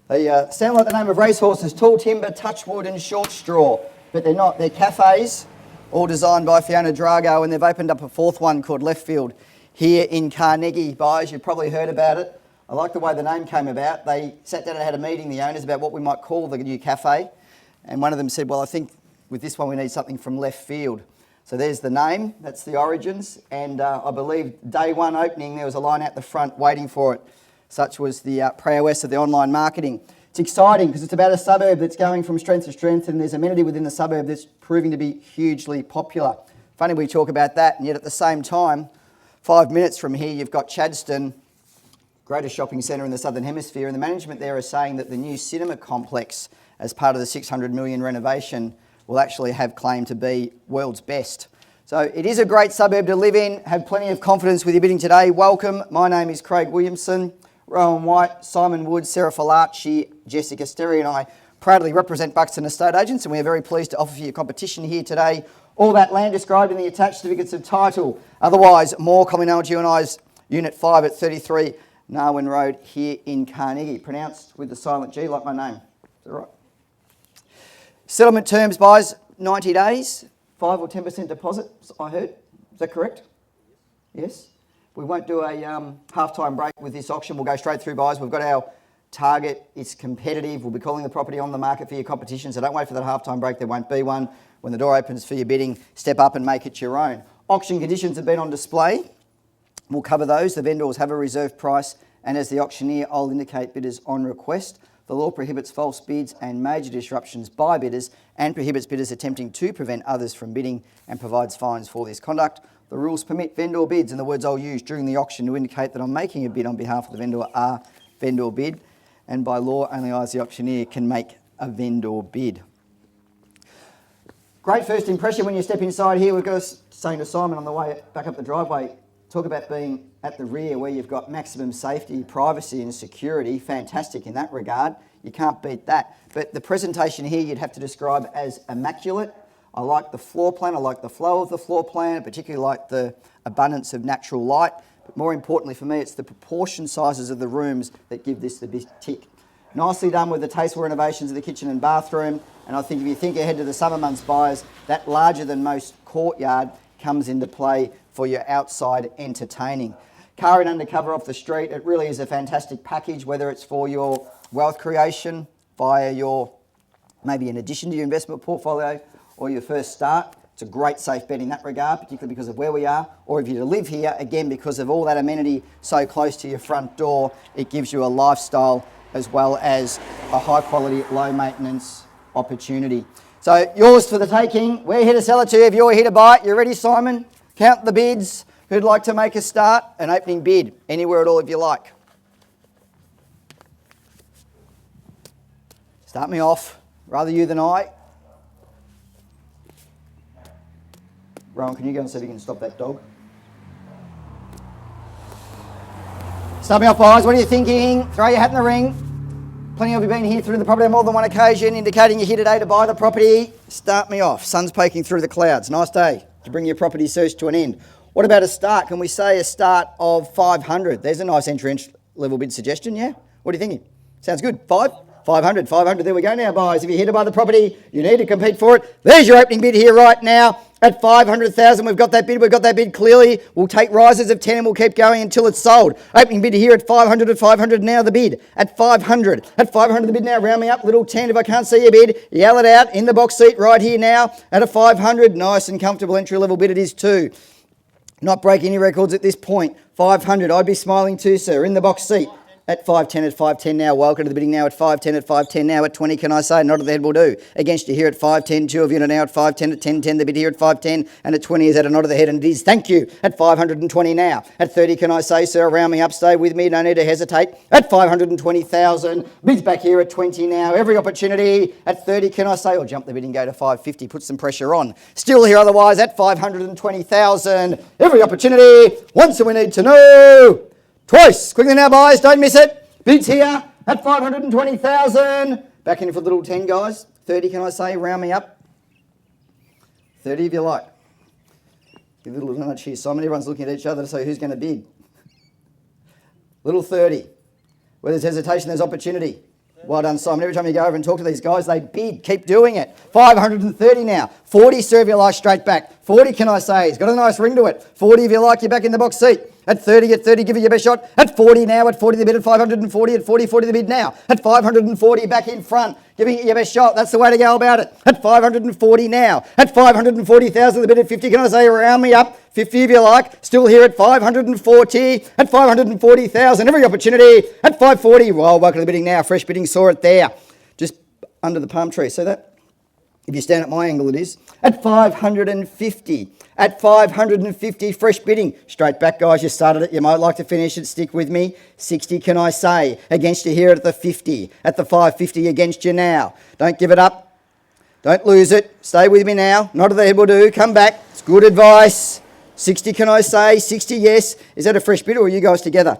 They sound like the name of racehorses: tall timber, touchwood and short straw. But they're not. They're cafes, all designed by Fiona Drago, and they've opened up a fourth one called Left Field here in Carnegie. Guys, you've probably heard about it. I like the way the name came about. They sat down and had a meeting, the owners, about what we might call the new cafe. And one of them said, well, I think with this one we need something from left field. So there's the name, that's the origins. And I believe day one opening, there was a line out the front waiting for it. Such was the prowess of the online marketing. It's exciting because it's about a suburb that's going from strength to strength, and there's amenity within the suburb that's proving to be hugely popular. Funny we talk about that, and yet at the same time, 5 minutes from here, you've got Chadstone, greatest shopping centre in the Southern Hemisphere, and the management there is saying that the new cinema complex, as part of the 600 million renovation, will actually have claim to be world's best. So it is a great suburb to live in. Have plenty of confidence with your bidding today. Welcome. My name is Craig Williamson. Rowan White, Simon Wood, Sarah Falacci, Jessica Sterry and I proudly represent Buxton Estate Agents, and we are very pleased to offer you a competition here today. All that land described in the attached certificates of title. Otherwise, more commonality and I's Unit 5 at 33 Gnarywn Road here in Carnegie. Pronounced with the silent G like my name. Is that right? Settlement terms, guys, 90 days, 5 or 10% deposit, I heard. Is that correct? Yes? We won't do a half-time break with this auction. We'll go straight through, guys. We've got our target. It's competitive. We'll be calling the property on the market for your competition, so don't wait for that half-time break. There won't be one. When the door opens for your bidding, step up and make it your own. Auction conditions have been on display. We'll cover those. The vendors have a reserve price, and as the auctioneer, I'll indicate bidders on request. The law prohibits false bids and major disruptions by bidders and prohibits bidders attempting to prevent others from bidding and provides fines for this conduct. The rules permit vendor bids, and the words I'll use during the auction to indicate that I'm making a bid on behalf of the vendor are vendor bid, and by law only I as the auctioneer can make a vendor bid. Great first impression when you step inside here. We've got saying to Simon on the way back up the driveway, talk about being at the rear where you've got maximum safety, privacy and security. Fantastic in that regard. You can't beat that. But the presentation here you'd have to describe as immaculate. I like the floor plan, I like the flow of the floor plan, I particularly like the abundance of natural light. But more importantly for me, it's the proportion sizes of the rooms that give this the big tick. Nicely done with the tasteful renovations of the kitchen and bathroom. And I think if you think ahead to the summer months, buyers, that larger than most courtyard comes into play for your outside entertaining. Car in undercover off the street, it really is a fantastic package, whether it's for your wealth creation via your, maybe in addition to your investment portfolio or your first start. It's a great safe bet in that regard, particularly because of where we are, or if you're to live here, again, because of all that amenity so close to your front door, it gives you a lifestyle as well as a high quality, low maintenance opportunity. So yours for the taking. We're here to sell it to you. If you're here to buy it, you ready, Simon? Count the bids. Who'd like to make a start? An opening bid, anywhere at all if you like. Start me off. Rather you than I. Rowan, can you go and see if you can stop that dog? Start me off, guys. What are you thinking? Throw your hat in the ring. Plenty of you been here through the property on more than one occasion, indicating you're here today to buy the property. Start me off. Sun's poking through the clouds. Nice day to bring your property search to an end. What about a start? Can we say a start of 500? There's a nice entry level bid suggestion, yeah? What are you thinking? Sounds good. 500. There we go now, buyers. If you're here to buy the property, you need to compete for it. There's your opening bid here right now. At 500,000, we've got that bid clearly. We'll take rises of 10 and we'll keep going until it's sold. Opening bid here at 500, at 500 now the bid. At 500 the bid now, round me up, little 10 if I can't see your bid. Yell it out in the box seat right here now. At a 500, nice and comfortable entry level bid it is too. Not breaking any records at this point. 500, I'd be smiling too, sir, in the box seat. At 510 now, welcome to the bidding now at 510 now at 20, can I say? Not at the head will do. Against you here at 510, two of you are now at 510, at 10, the bid here at 510, and at 20 is at a nod of the head, and it is thank you at 520 now. At 30, can I say, sir, round me up, stay with me, no need to hesitate. At 520,000, bids back here at 20 now, every opportunity. At 30, can I say, or jump the bid and go to 550, put some pressure on. Still here otherwise at 520,000, every opportunity. Once and we need to know. Twice. Quickly now, buyers. Don't miss it. Bids here at 520,000. Back in for the little 10, guys. 30, can I say? Round me up. 30 if you like. Give a little nudge here, Simon. Everyone's looking at each other to say who's going to bid. Little 30. Where there's hesitation, there's opportunity. Well done, Simon. Every time you go over and talk to these guys, they bid. Keep doing it. 530 now. 40, sir, if you like, straight back. 40, can I say? It's got a nice ring to it. 40, if you like, you're back in the box seat. At 30, give it your best shot. At 40 now, at 40 the bid, at 540, at 40 the bid now. At 540, back in front, giving it your best shot. That's the way to go about it. At 540 now. At 540,000 the bid, at 50, can I say, round me up. 50 if you like. Still here at 540. At 540,000, every opportunity. At 540, well, welcome to the bidding now. Fresh bidding, saw it there. Just under the palm tree. See that? If you stand at my angle, it is. At 550. At 550, fresh bidding. Straight back, guys. You started it. You might like to finish it. Stick with me. 60, can I say? Against you here at the 50. At the 550, against you now. Don't give it up. Don't lose it. Stay with me now. Not the head will do. Come back. It's good advice. 60, can I say? 60, yes. Is that a fresh bid or are you guys together?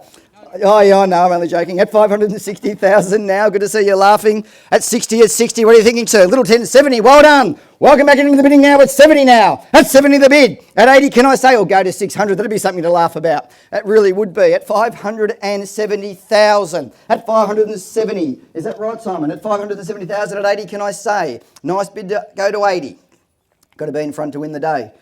Oh, yeah, no, I'm only joking. At 560,000 now. Good to see you laughing. At 60, what are you thinking, sir? Little 10, 70. Well done. Welcome back into the bidding now. At 70 now. At 70 the bid. At 80, can I say? Or go to 600. That'd be something to laugh about. It really would be. At 570,000. At 570. Is that right, Simon? At 570,000 at 80, can I say? Nice bid to go to 80. Got to be in front to win the day.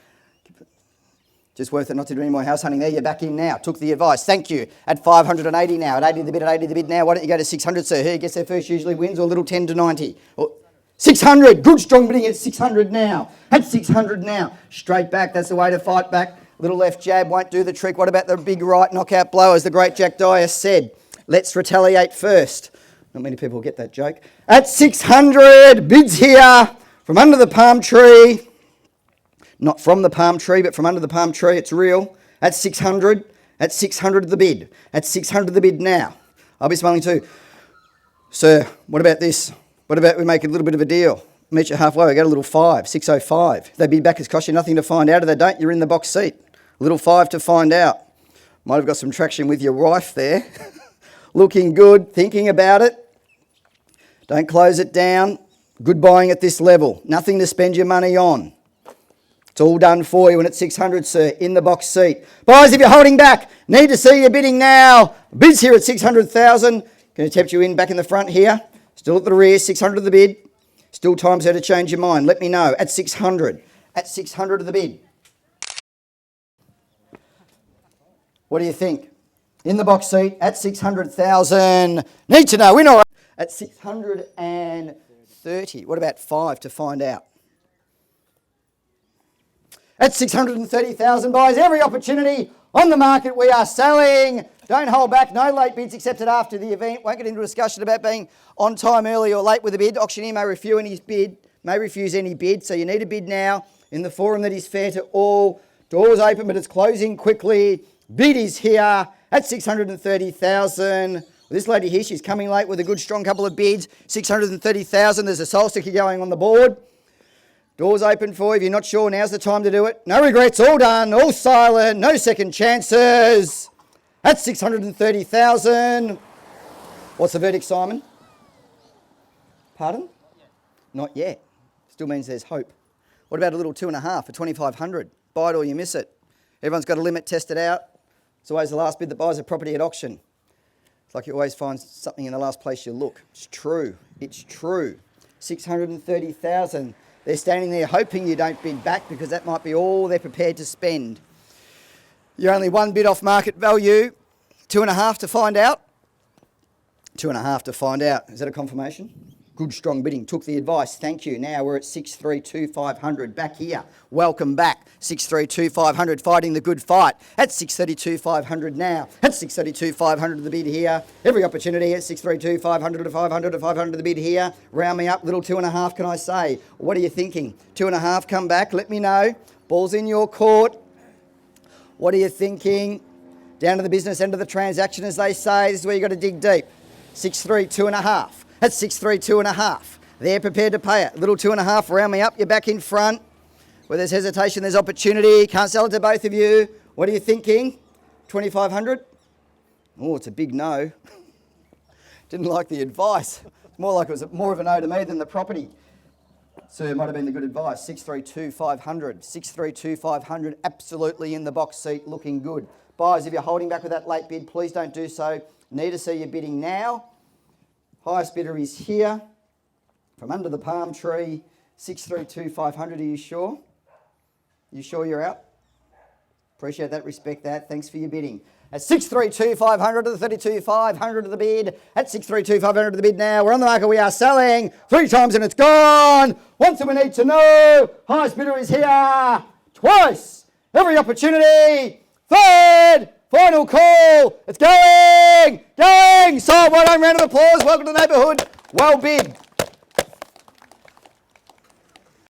Just worth it not to do any more house hunting there. You're back in now. Took the advice. Thank you. At 580 now. At 80 the bid. At 80 the bid now. Why don't you go to 600, sir? Who gets there first usually wins, or a little 10 to 90. Or 600. Good strong bidding at 600 now. At 600 now. Straight back. That's the way to fight back. Little left jab won't do the trick. What about the big right knockout blow, as the great Jack Dyer said? Let's retaliate first. Not many people get that joke. At 600. Bids here from under the palm tree. Not from the palm tree, but from under the palm tree. It's real. At 600. At 600 the bid. At 600 the bid now. I'll be smiling too. Sir, what about this? What about we make a little bit of a deal? Meet you halfway. We got a little 5, 605. If they bid back, it's cost you nothing to find out. If they don't, you're in the box seat. A little 5 to find out. Might have got some traction with your wife there. Looking good. Thinking about it. Don't close it down. Good buying at this level. Nothing to spend your money on. It's all done for you, and at 600, sir, in the box seat. Boys, if you're holding back, need to see your bidding now. Bids here at 600,000. Going to tempt you in back in the front here. Still at the rear, 600 of the bid. Still time's there to change your mind. Let me know. At 600. At 600 of the bid. What do you think? In the box seat at 600,000. Need to know. Win or at 630. What about 5 to find out? At 630,000, buys every opportunity on the market. We are selling. Don't hold back. No late bids accepted after the event. Won't get into a discussion about being on time, early or late with a bid. Auctioneer may refuse any bid. So you need a bid now in the forum that is fair to all. Doors open, but it's closing quickly. Bid is here at 630,000. This lady here, she's coming late with a good strong couple of bids. 630,000. There's a soul sticker going on the board. Doors open for you. If you're not sure, now's the time to do it. No regrets, all done, all silent, no second chances. That's 630,000. What's the verdict, Simon? Pardon? Not yet. Still means there's hope. What about a little 2.5 for 2,500? Buy it or you miss it. Everyone's got a limit, test it out. It's always the last bid that buys a property at auction. It's like you always find something in the last place you look. It's true. It's true. 630,000. They're standing there hoping you don't bid back because that might be all they're prepared to spend. You're only one bid off market value. 2.5 to find out. 2.5 to find out. Is that a confirmation? Good strong bidding. Took the advice. Thank you. Now we're at 632,500. Back here. Welcome back. 632,500. Fighting the good fight. At 632,500 now. At 632,500 the bid here. Every opportunity at 632,500 to 500 to 500 the bid here. Round me up. Little 2.5 can I say. What are you thinking? 2.5 come back. Let me know. Ball's in your court. What are you thinking? Down to the business end of the transaction, as they say. This is where you've got to dig deep. 632.5. That's 632.5. They're prepared to pay it. Little 2.5, round me up. You're back in front. Where there's hesitation, there's opportunity. Can't sell it to both of you. What are you thinking? 2,500? Oh, it's a big no. Didn't like the advice. It's more like it was more of a no to me than the property. So it might have been the good advice. 632,500. 632,500. Absolutely in the box seat, looking good. Buyers, if you're holding back with that late bid, please don't do so. Need to see your bidding now. Highest bidder is here. From under the palm tree, 632,500. Are you sure? You sure you're out? Appreciate that, respect that. Thanks for your bidding. At 632,500 to the 32,500 to the bid. At 632,500 to the bid now. We're on the market. We are selling 3 times and it's gone. Once and we need to know. Highest bidder is here. Twice. Every opportunity. Third. Final call. It's going. Going. Sold. Well done. Round of applause. Welcome to the neighbourhood. Well bid.